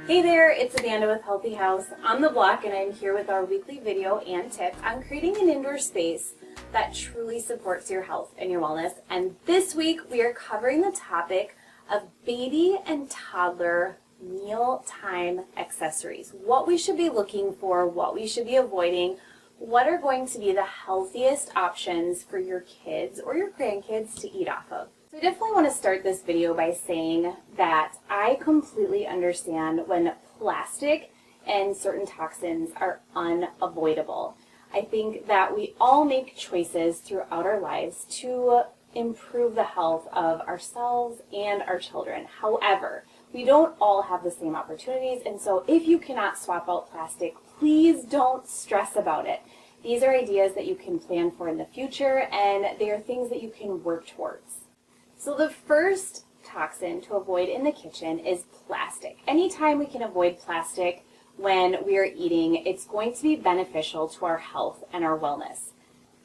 Hey there, it's Amanda with Healthy House on the block, and I'm here with our weekly video and tips on creating an indoor space that truly supports your health and your wellness. And this week we are covering the topic of baby and toddler mealtime accessories. What we should be looking for, what we should be avoiding, what are going to be the healthiest options for your kids or your grandkids to eat off of. So I definitely want to start this video by saying that I completely understand when plastic and certain toxins are unavoidable. I think that we all make choices throughout our lives to improve the health of ourselves and our children. However, we don't all have the same opportunities, and so if you cannot swap out plastic, please don't stress about it. These are ideas that you can plan for in the future, and they are things that you can work towards. So the first toxin to avoid in the kitchen is plastic. Anytime we can avoid plastic when we are eating, it's going to be beneficial to our health and our wellness.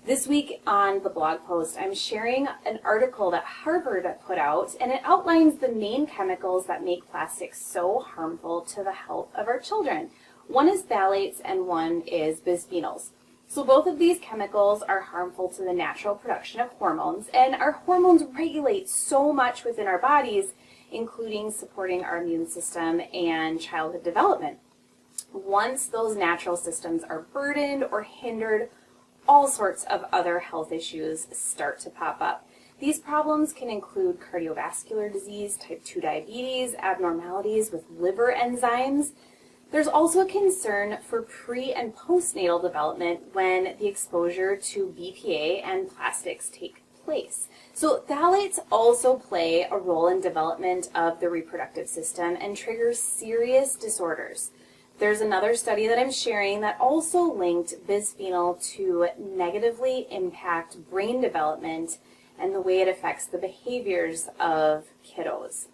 This week on the blog post, I'm sharing an article that Harvard put out, and it outlines the main chemicals that make plastic so harmful to the health of our children. One is phthalates and one is bisphenols. So both of these chemicals are harmful to the natural production of hormones, and our hormones regulate so much within our bodies, including supporting our immune system and childhood development. Once those natural systems are burdened or hindered, all sorts of other health issues start to pop up. These problems can include cardiovascular disease, type 2 diabetes, abnormalities with liver enzymes. There's also a concern for pre- and postnatal development when the exposure to BPA and plastics take place. So phthalates also play a role in development of the reproductive system and trigger serious disorders. There's another study that I'm sharing that also linked bisphenol to negatively impact brain development and the way it affects the behaviors of kiddos.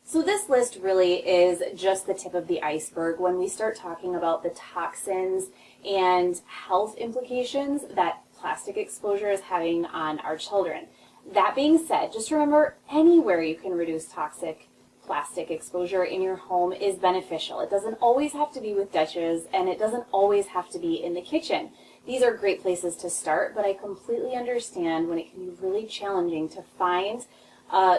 So this list really is just the tip of the iceberg when we start talking about the toxins and health implications that plastic exposure is having on our children. That being said, just remember anywhere you can reduce toxic plastic exposure in your home is beneficial. It doesn't always have to be with dishes, and it doesn't always have to be in the kitchen. These are great places to start, but I completely understand when it can be really challenging to find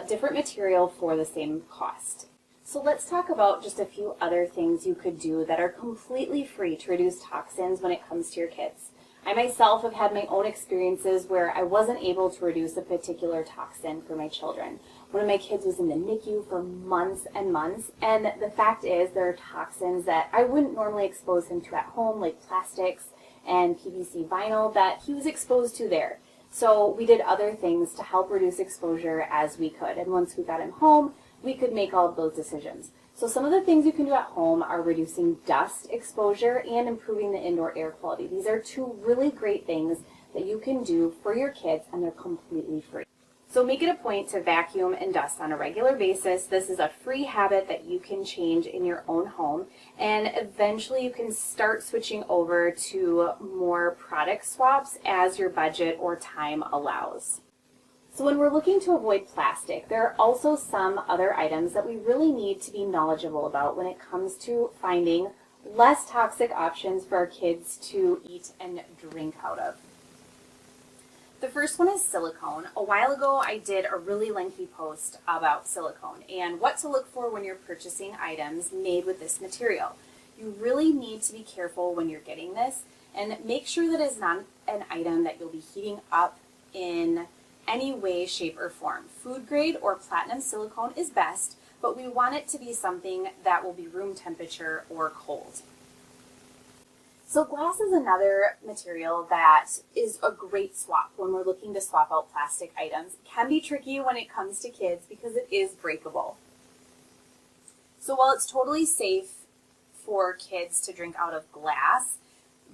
different material for the same cost. So let's talk about just a few other things you could do that are completely free to reduce toxins when it comes to your kids. I myself have had my own experiences where I wasn't able to reduce a particular toxin for my children. One of my kids was in the NICU for months and months, and the fact is there are toxins that I wouldn't normally expose him to at home, like plastics and PVC vinyl, that he was exposed to there. So we did other things to help reduce exposure as we could. And once we got him home, we could make all of those decisions. So some of the things you can do at home are reducing dust exposure and improving the indoor air quality. These are two really great things that you can do for your kids, and they're completely free. So make it a point to vacuum and dust on a regular basis. This is a free habit that you can change in your own home, and eventually you can start switching over to more product swaps as your budget or time allows. So when we're looking to avoid plastic, there are also some other items that we really need to be knowledgeable about when it comes to finding less toxic options for our kids to eat and drink out of. The first one is silicone. A while ago, I did a really lengthy post about silicone and what to look for when you're purchasing items made with this material. You really need to be careful when you're getting this and make sure that it's not an item that you'll be heating up in any way, shape, or form. Food grade or platinum silicone is best, but we want it to be something that will be room temperature or cold. So glass is another material that is a great swap when we're looking to swap out plastic items. It can be tricky when it comes to kids because it is breakable. So while it's totally safe for kids to drink out of glass,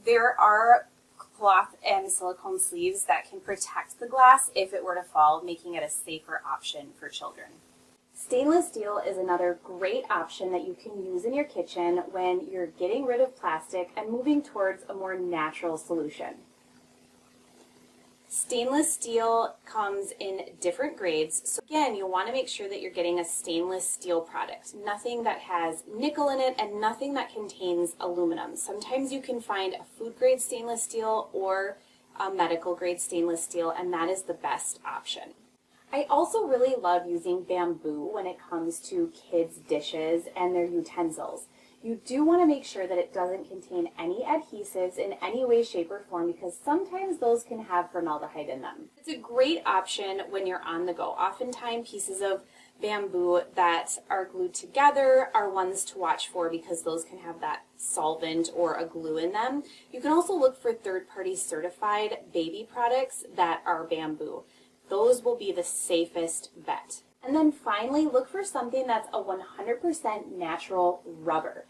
there are cloth and silicone sleeves that can protect the glass if it were to fall, making it a safer option for children. Stainless steel is another great option that you can use in your kitchen when you're getting rid of plastic and moving towards a more natural solution. Stainless steel comes in different grades. So again, you'll want to make sure that you're getting a stainless steel product. Nothing that has nickel in it and nothing that contains aluminum. Sometimes you can find a food grade stainless steel or a medical grade stainless steel, and that is the best option. I also really love using bamboo when it comes to kids' dishes and their utensils. You do want to make sure that it doesn't contain any adhesives in any way, shape, or form because sometimes those can have formaldehyde in them. It's a great option when you're on the go. Oftentimes pieces of bamboo that are glued together are ones to watch for because those can have that solvent or a glue in them. You can also look for third-party certified baby products that are bamboo. Those will be the safest bet. And then finally, look for something that's a 100% natural rubber.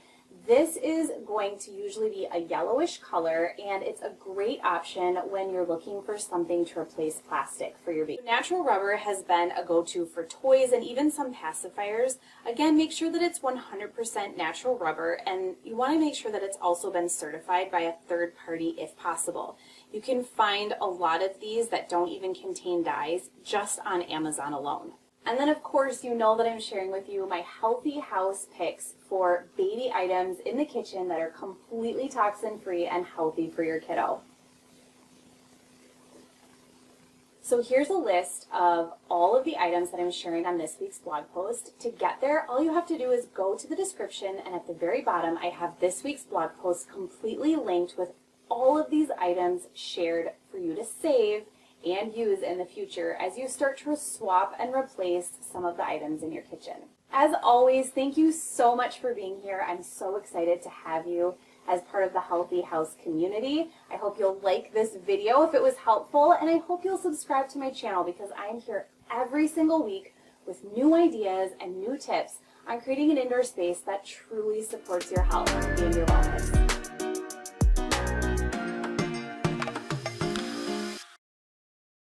This is going to usually be a yellowish color, and it's a great option when you're looking for something to replace plastic for your baby. Natural rubber has been a go-to for toys and even some pacifiers. Again, make sure that it's 100% natural rubber, and you want to make sure that it's also been certified by a third party if possible. You can find a lot of these that don't even contain dyes just on Amazon alone. And then of course you know that I'm sharing with you my healthy house picks for baby items in the kitchen that are completely toxin free and healthy for your kiddo. So here's a list of all of the items that I'm sharing on this week's blog post. To get there, all you have to do is go to the description, and at the very bottom I have this week's blog post completely linked with all of these items shared for you to save and use in the future as you start to swap and replace some of the items in your kitchen. As always, thank you so much for being here. I'm so excited to have you as part of the Healthy House community. I hope you'll like this video if it was helpful, and I hope you'll subscribe to my channel because I'm here every single week with new ideas and new tips on creating an indoor space that truly supports your health and your wellness.